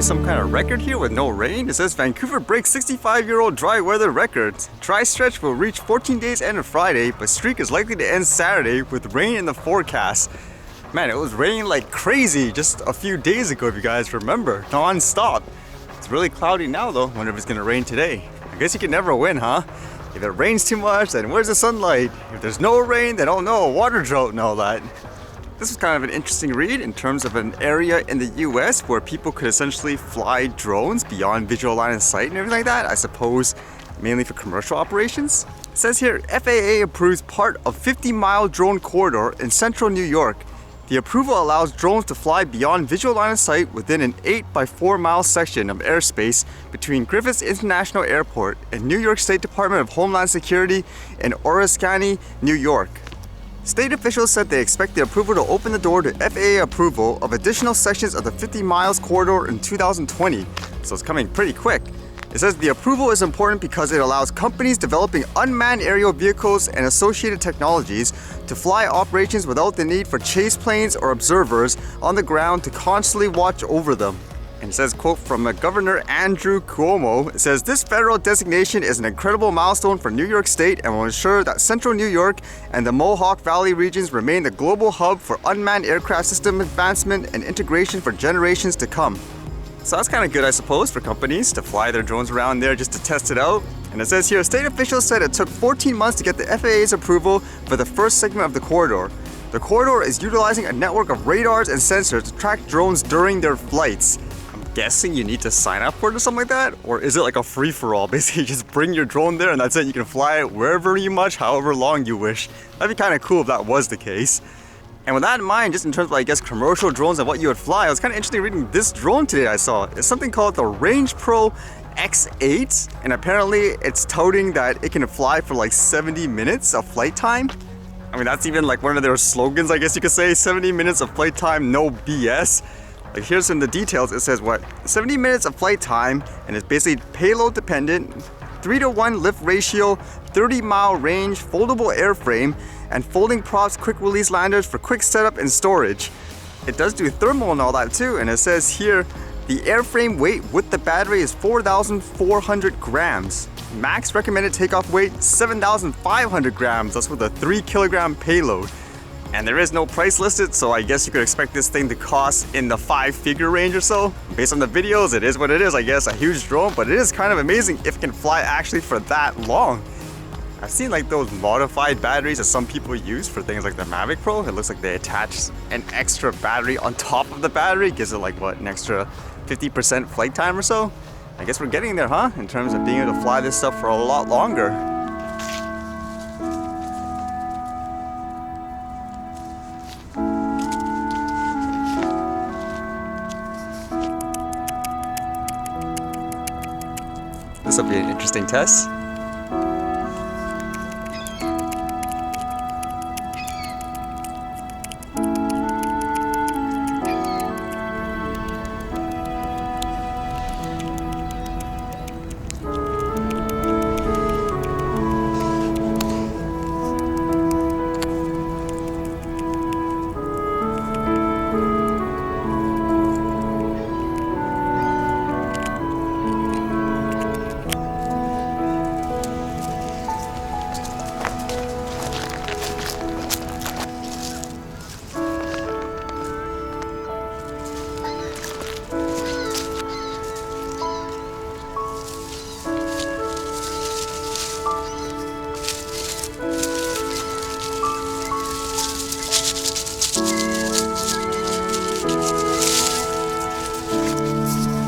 some kind of record here with no rain. It says Vancouver breaks 65-year-old dry weather records. Dry stretch will reach 14 days end of Friday, but streak is likely to end Saturday with rain in the forecast. Man, it was raining like crazy just a few days ago, if you guys remember, non-stop. It's really cloudy now though. Wonder if it's gonna rain today. I guess you can never win, huh? If it rains too much, then where's the sunlight? If there's no rain, then oh no, water drought and all that. This was kind of an interesting read in terms of an area in the US where people could essentially fly drones beyond visual line of sight and everything like that, I suppose mainly for commercial operations. It says here, FAA approves part of 50-mile drone corridor in central New York. The approval allows drones to fly beyond visual line of sight within an 8 by 4 mile section of airspace between Griffith International Airport and New York State Department of Homeland Security in Oriskany, New York. State officials said they expect the approval to open the door to FAA approval of additional sections of the 50 miles corridor in 2020, so it's coming pretty quick. It says the approval is important because it allows companies developing unmanned aerial vehicles and associated technologies to fly operations without the need for chase planes or observers on the ground to constantly watch over them. And it says, quote from Governor Andrew Cuomo, it says, "This federal designation is an incredible milestone for New York State and will ensure that Central New York and the Mohawk Valley regions remain the global hub for unmanned aircraft system advancement and integration for generations to come." So that's kind of good, I suppose, for companies to fly their drones around there just to test it out. And it says here, state officials said it took 14 months to get the FAA's approval for the first segment of the corridor. The corridor is utilizing a network of radars and sensors to track drones during their flights. Guessing you need to sign up for it or something like that? Or is it like a free-for-all? Basically, just bring your drone there and that's it. You can fly it wherever you wish, however long you wish. That'd be kind of cool if that was the case. And with that in mind, just in terms of, I guess, commercial drones and what you would fly, it was kind of interesting reading this drone today I saw. It's something called the Rangepro X8, and apparently it's touting that it can fly for like 70 minutes of flight time. I mean, that's even like one of their slogans, I guess you could say, 70 minutes of flight time, no BS. Like here's some of the details. It says what? 70 minutes of flight time, and it's basically payload dependent, 3-to-1 lift ratio, 30-mile range, foldable airframe, and folding props, quick release landers for quick setup and storage. It does do thermal and all that too, and it says here the airframe weight with the battery is 4,400 grams. Max recommended takeoff weight 7,500 grams. That's with a 3-kilogram payload. And there is no price listed, so I guess you could expect this thing to cost in the 5-figure range or so. Based on the videos, it is what it is, I guess, a huge drone, but it is kind of amazing if it can fly actually for that long. I've seen like those modified batteries that some people use for things like the Mavic Pro. It looks like they attach an extra battery on top of the battery, gives it like what, an extra 50% flight time or so? I guess we're getting there, huh? In terms of being able to fly this stuff for a lot longer. This will be an interesting test.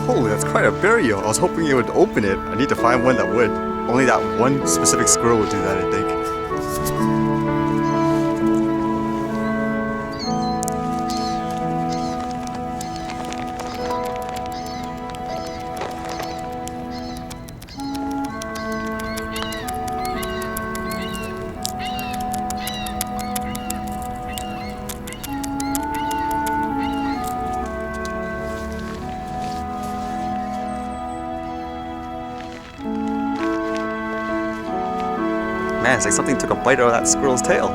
Holy, that's quite a burial. I was hoping it would open it. I need to find one that would. Only that one specific squirrel would do that, I think. Man, it's like something took a bite out of that squirrel's tail.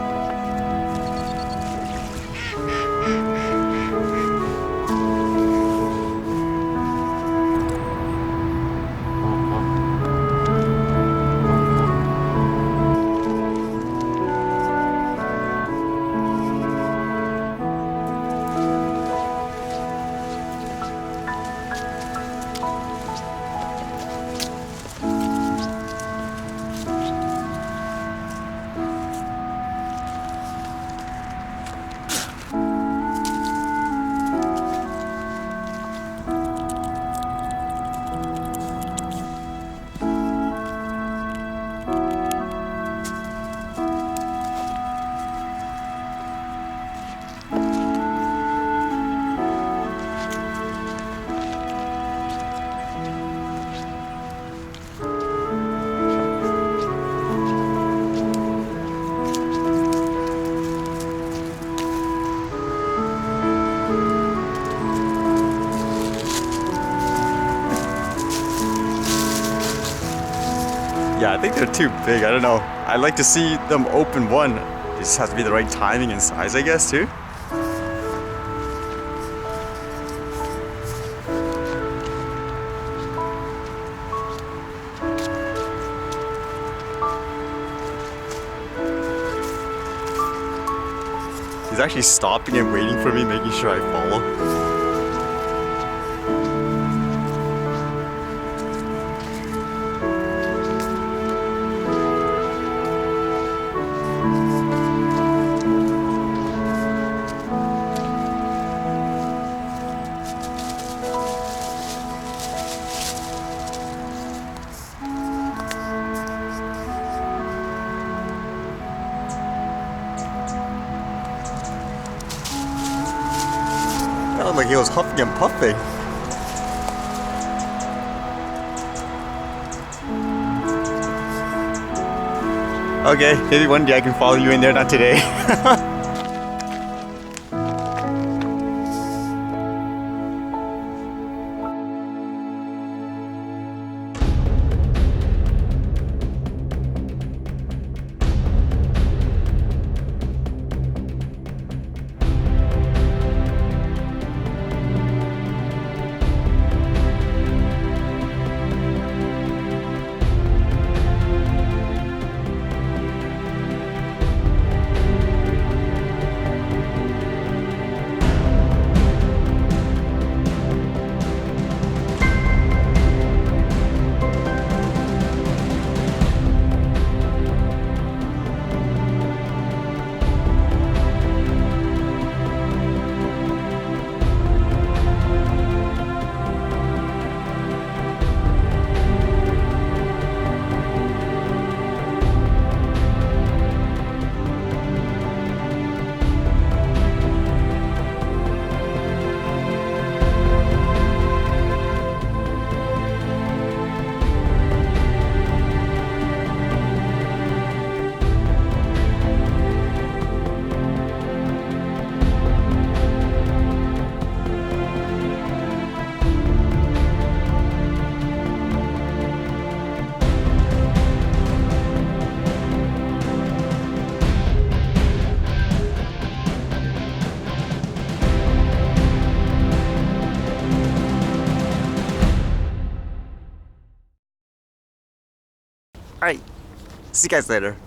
think they're too big. I don't know. I'd like to see them open one. It just has to be the right timing and size, I guess, too. He's actually stopping and waiting for me, making sure I follow. Sounded like he was huffing and puffing. Okay, maybe one day I can follow you in there, not today. Alright, see you guys later.